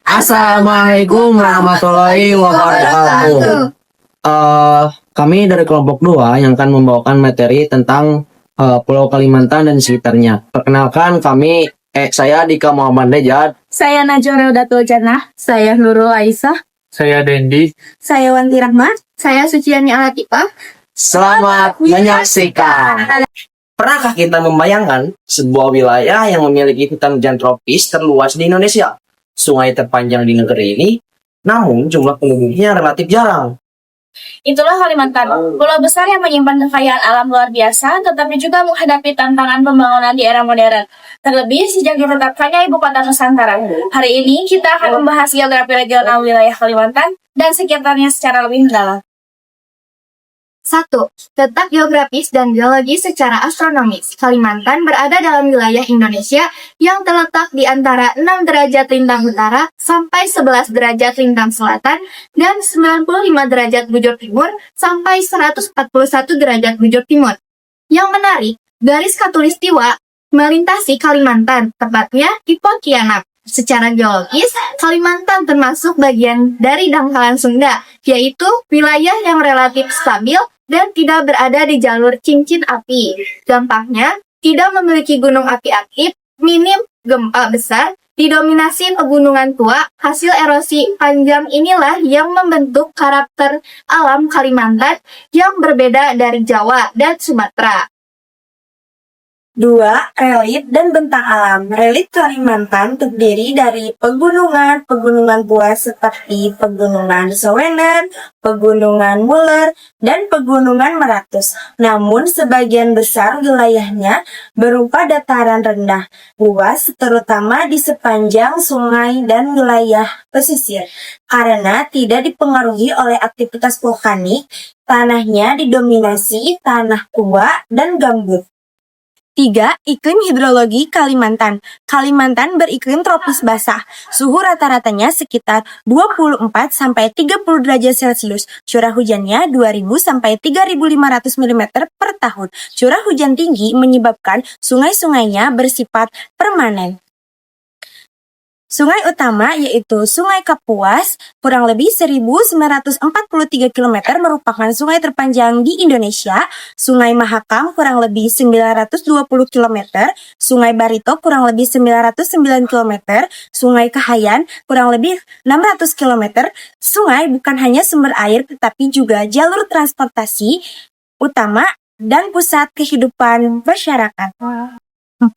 Assalamualaikum warahmatullahi wabarakatuh. Kami dari kelompok 2 yang akan membawakan materi tentang Pulau Kalimantan dan sekitarnya. Perkenalkan saya Dika Muhammad Nejad. Saya Najwa Raudatul Jannah. Saya Nurul Aisyah. Saya Dendi. Saya Wanti Rahmat. Saya Suciani Alatifah. Selamat menyaksikan. Pernahkah kita membayangkan sebuah wilayah yang memiliki hutan hujan tropis terluas di Indonesia? Sungai terpanjang di negeri ini, namun jumlah penduduknya relatif jarang. Itulah Kalimantan, pulau besar yang menyimpan kekayaan alam luar biasa, tetapi juga menghadapi tantangan pembangunan di era modern. Terlebih sejak ditetapkannya Ibu Kota Nusantara. Hari ini kita akan membahas geografi regional wilayah Kalimantan dan sekitarnya secara lebih mendalam. 1. Letak geografis dan geologi secara astronomis. Kalimantan berada dalam wilayah Indonesia yang terletak di antara 6 derajat lintang utara sampai 11 derajat lintang selatan dan 95 derajat bujur timur sampai 141 derajat bujur timur. Yang menarik, garis khatulistiwa melintasi Kalimantan, tepatnya di Pontianak. Secara geologis, Kalimantan termasuk bagian dari dangkalan Sunda, yaitu wilayah yang relatif stabil dan tidak berada di jalur cincin api. Dampaknya, tidak memiliki gunung api aktif, minim gempa besar, didominasi pegunungan tua. Hasil erosi panjang inilah yang membentuk karakter alam Kalimantan yang berbeda dari Jawa dan Sumatera. 2. Relit dan bentang alam. Relit Kalimantan terdiri dari pegunungan buas seperti Pegunungan Sewener, Pegunungan Muler, dan Pegunungan Meratus. Namun sebagian besar wilayahnya berupa dataran rendah, buas terutama di sepanjang sungai dan wilayah pesisir. Karena tidak dipengaruhi oleh aktivitas vulkanik, tanahnya didominasi tanah tua dan gambut. 3. Iklim hidrologi Kalimantan. Kalimantan beriklim tropis basah. Suhu rata-ratanya sekitar 24-30 derajat Celcius. Curah hujannya 2000 sampai 3500 mm per tahun. Curah hujan tinggi menyebabkan sungai-sungainya bersifat permanen. Sungai utama yaitu Sungai Kapuas, kurang lebih 1943 km merupakan sungai terpanjang di Indonesia. Sungai Mahakam kurang lebih 920 km, Sungai Barito kurang lebih 909 km, Sungai Kahayan kurang lebih 600 km. Sungai bukan hanya sumber air tetapi juga jalur transportasi utama dan pusat kehidupan masyarakat. 4.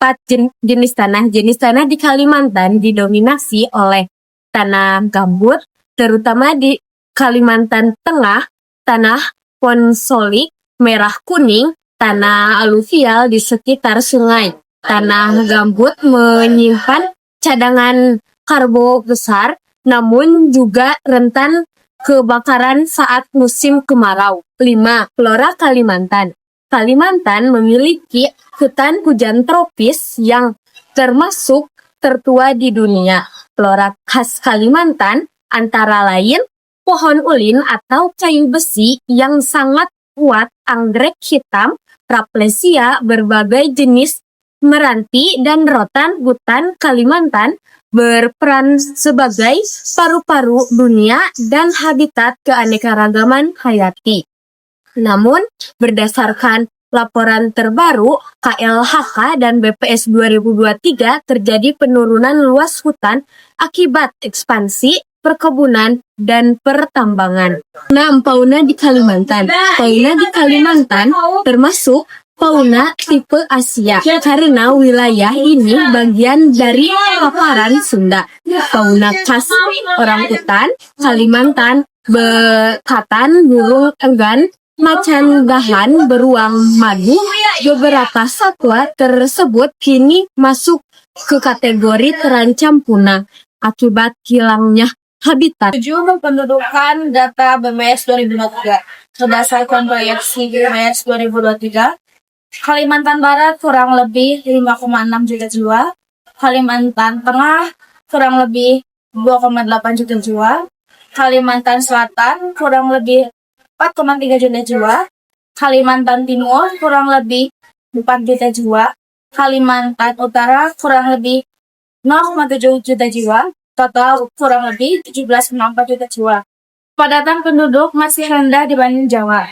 Jenis tanah. Jenis tanah di Kalimantan didominasi oleh tanah gambut, terutama di Kalimantan Tengah, tanah ponsolik, merah kuning, tanah aluvial di sekitar sungai. Tanah gambut menyimpan cadangan karbo besar, namun juga rentan kebakaran saat musim kemarau. 5. Flora Kalimantan. Kalimantan memiliki hutan hujan tropis yang termasuk tertua di dunia. Flora khas Kalimantan antara lain pohon ulin atau kayu besi yang sangat kuat, anggrek hitam, Rafflesia, berbagai jenis meranti dan rotan. Hutan Kalimantan berperan sebagai paru-paru dunia dan habitat keanekaragaman hayati. Namun, berdasarkan laporan terbaru KLHK dan BPS 2023 terjadi penurunan luas hutan akibat ekspansi perkebunan dan pertambangan. 6. Fauna di Kalimantan. Fauna di Kalimantan termasuk fauna tipe Asia karena wilayah ini bagian dari paparan Sunda. Fauna khas orangutan Kalimantan, bekatan, burung enggan, macan gahan, beruang madu. Beberapa satwa tersebut kini masuk ke kategori terancam punah akibat hilangnya habitat. 7. Pendudukan data BMS 2023. Berdasarkan proyeksi BMS 2023, Kalimantan Barat kurang lebih 5,6 juta jiwa, Kalimantan Tengah kurang lebih 2,8 juta jiwa, Kalimantan Selatan kurang lebih 4,3 juta jiwa, Kalimantan Timur kurang lebih 4 juta jiwa, Kalimantan Utara kurang lebih 0,7 juta jiwa, total kurang lebih 17,4 juta jiwa. Padatan penduduk masih rendah dibanding Jawa.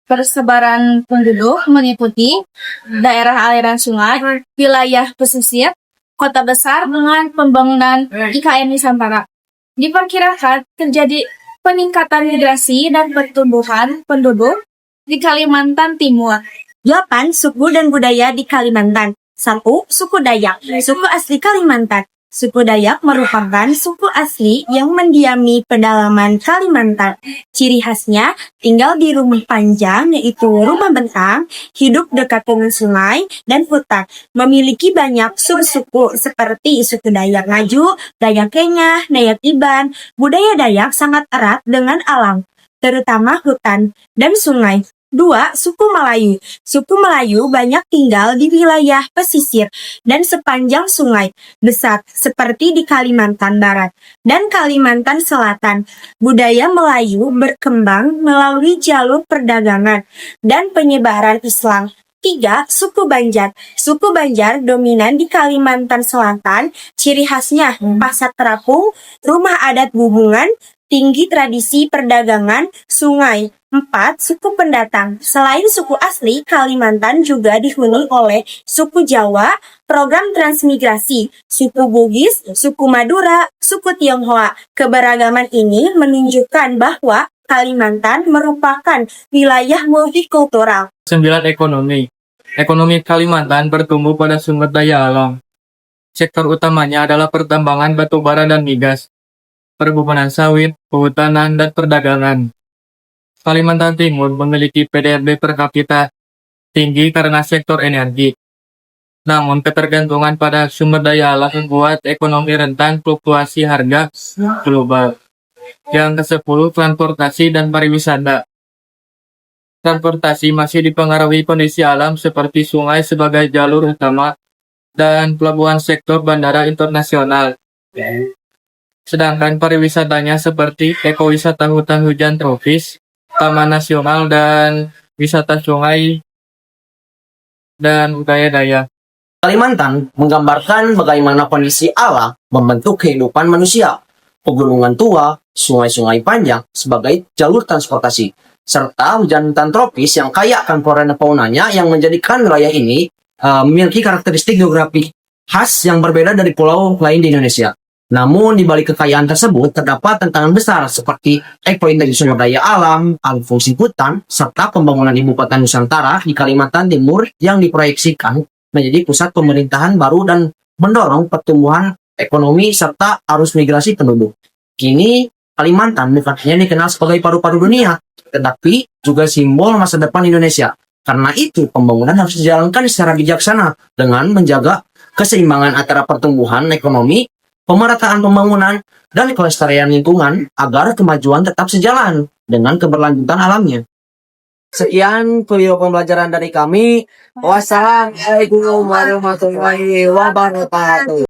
Persebaran penduduk meliputi daerah aliran sungai, wilayah pesisir, kota besar dengan pembangunan IKN Nusantara. Diperkirakan terjadi peningkatan migrasi dan pertumbuhan penduduk di Kalimantan Timur. 8. Suku dan budaya di Kalimantan. 1. Suku Dayak. Suku asli Kalimantan. Suku Dayak merupakan suku asli yang mendiami pedalaman Kalimantan. Ciri khasnya tinggal di rumah panjang, yaitu rumah bentang, hidup dekat dengan sungai dan hutan. Memiliki banyak subsuku seperti suku Dayak Ngaju, Dayak Kenya, Dayak Iban. Budaya Dayak sangat erat dengan alam, terutama hutan dan sungai. 2. Suku Melayu. Suku Melayu banyak tinggal di wilayah pesisir dan sepanjang sungai besar seperti di Kalimantan Barat dan Kalimantan Selatan. Budaya Melayu berkembang melalui jalur perdagangan dan penyebaran Islam. 3. Suku Banjar. Suku Banjar dominan di Kalimantan Selatan. Ciri khasnya pasar terapung, rumah adat gubungan, tinggi tradisi perdagangan, sungai. 4. Suku pendatang. Selain suku asli, Kalimantan juga dihuni oleh suku Jawa, program transmigrasi, suku Bugis, suku Madura, suku Tionghoa. Keberagaman ini menunjukkan bahwa Kalimantan merupakan wilayah multikultural. 9. Ekonomi. Ekonomi Kalimantan bertumbuh pada sumber daya alam. Sektor utamanya adalah pertambangan batu bara dan migas, perkebunan sawit, kehutanan, dan perdagangan. Kalimantan Timur memiliki PDB per kapita tinggi karena sektor energi. Namun, ketergantungan pada sumber daya alam membuat ekonomi rentan fluktuasi harga global. Yang ke-10, transportasi dan pariwisata. Transportasi masih dipengaruhi kondisi alam seperti sungai sebagai jalur utama dan pelabuhan sektor bandara internasional. Sedangkan pariwisatanya seperti ekowisata hutan hujan tropis, taman nasional, dan wisata sungai dan budaya Dayak. Kalimantan menggambarkan bagaimana kondisi alam membentuk kehidupan manusia, pegunungan tua, sungai-sungai panjang sebagai jalur transportasi, serta hujan-hujan tropis yang kaya akan flora dan faunanya yang menjadikan wilayah ini memiliki karakteristik geografi khas yang berbeda dari pulau lain di Indonesia. Namun, di balik kekayaan tersebut terdapat tantangan besar seperti eksploitasi sumber daya alam, alih fungsi hutan, serta pembangunan ibu kota Nusantara di Kalimantan Timur yang diproyeksikan menjadi pusat pemerintahan baru dan mendorong pertumbuhan ekonomi serta arus migrasi penduduk. Kini, Kalimantan bukan hanya dikenal sebagai paru-paru dunia, tetapi juga simbol masa depan Indonesia. Karena itu, pembangunan harus dijalankan secara bijaksana dengan menjaga keseimbangan antara pertumbuhan ekonomi, pemerataan pembangunan, dan kelestarian lingkungan agar kemajuan tetap sejalan dengan keberlanjutan alamnya. Sekian video pembelajaran dari kami. Wassalamualaikum warahmatullahi wabarakatuh.